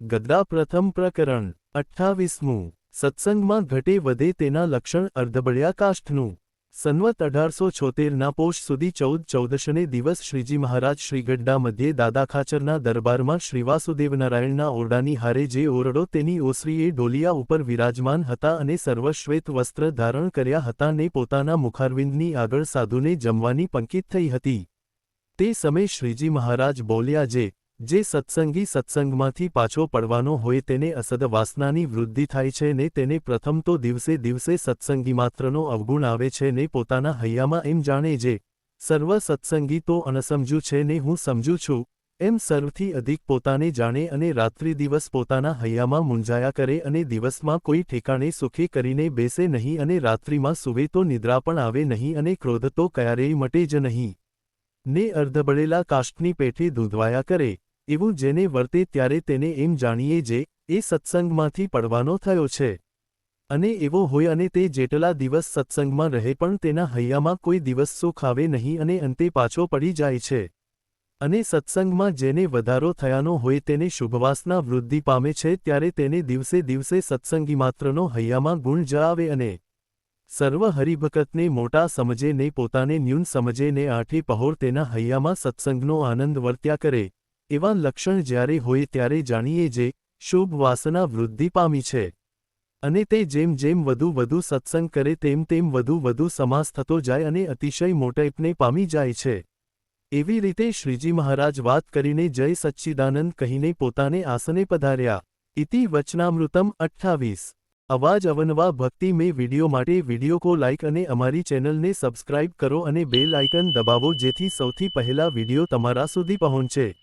ગદ્દા પ્રથમ પ્રકરણ 28મું સત્સંગમાં ઘટે વધે તેના લક્ષણ અર્ધબળ્યા કાષ્ઠનું સંવત 1876ના પોષ સુધી 14 દિવસ શ્રીજી મહારાજ શ્રી ગઢડા મધ્યે દાદા ખાચરના દરબારમાં શ્રી વાસુદેવનારાયણના ઓરડાની હારે જે ઓરડો તેની ઓસરીએ ઢોલિયા ઉપર વિરાજમાન હતા અને સર્વશ્વેત વસ્ત્ર ધારણ કર્યા હતા ને પોતાના મુખારવિંદની આગળ સાધુને જમવાની પંક્તિ થઈ હતી। તે સમયે શ્રીજી મહારાજ બોલ્યા, જે સત્સંગી સત્સંગમાંથી પાછો પડવાનો હોય તેને અસદ વાસનાની વૃદ્ધિ થાય છે ને તેને પ્રથમ તો દિવસે દિવસે સત્સંગી માત્રનો અવગુણ આવે છે ને પોતાના હૈયામાં એમ જાણે જે સર્વ સત્સંગી તો અનસમજુ છે ને હું સમજુ છું એમ સર્વથી અધિક પોતાને જાણે અને રાત્રિ દિવસ પોતાના હૈયામાં મૂંઝાયા કરે અને દિવસમાં કોઈ ઠેકાણે સુખે કરીને બેસે નહીં અને રાત્રિમાં સૂવે તો નિદ્રા પણ આવે નહીં અને ક્રોધ તો ક્યારેય મટે જ નહીં ને અર્ધબળેલા કાષ્ઠની પેઠે ધૂંધવાયા કરે એવું જેને વર્તે ત્યારે તેને એમ જાણીએ જે એ સત્સંગમાંથી પડવાનો થયો છે અને એવો હોય અને તે જેટલા દિવસ સત્સંગમાં રહે પણ તેના હૈયામાં કોઈ દિવસ સુખ આવે નહીં અને અંતે પાછો પડી જાય છે અને સત્સંગમાં જેને વધારો થયાનો હોય તેને શુભવાસના વૃદ્ધિ પામે છે ત્યારે તેને દિવસે દિવસે સત્સંગી માત્રનો હૈયામાં ગુણ જ આવે અને સર્વ હરિભક્તને મોટા સમજે ને પોતાને ન્યૂન સમજે ને આઠે પહોર તેના હૈયામાં સત્સંગનો આનંદ વર્ત્યા કરે એવા લક્ષણ જ્યારે હોય ત્યારે જાણીએ જે શુભ વાસના વૃદ્ધિ પામી છે અને તે જેમ જેમ વધુ સત્સંગ કરે તેમ તેમ વધુ સમાસ થતો જાય અને અતિશય મોટેપને પામી જાય છે। એવી રીતે શ્રીજી મહારાજ વાત કરીને જય સચ્ચિદાનંદ કહીને પોતાને આસને પધાર્યા। ઇતિ વચનામૃતમ 28। અવાજ અવનવા ભક્તિ મેં વિડિયો માટે વિડિયો કો લાઇક અને અમારી ચેનલને સબસ્ક્રાઇબ કરો અને બેલ આઇકન દબાવો જેથી સૌથી પહેલા વિડિયો તમારા સુધી પહોંચે।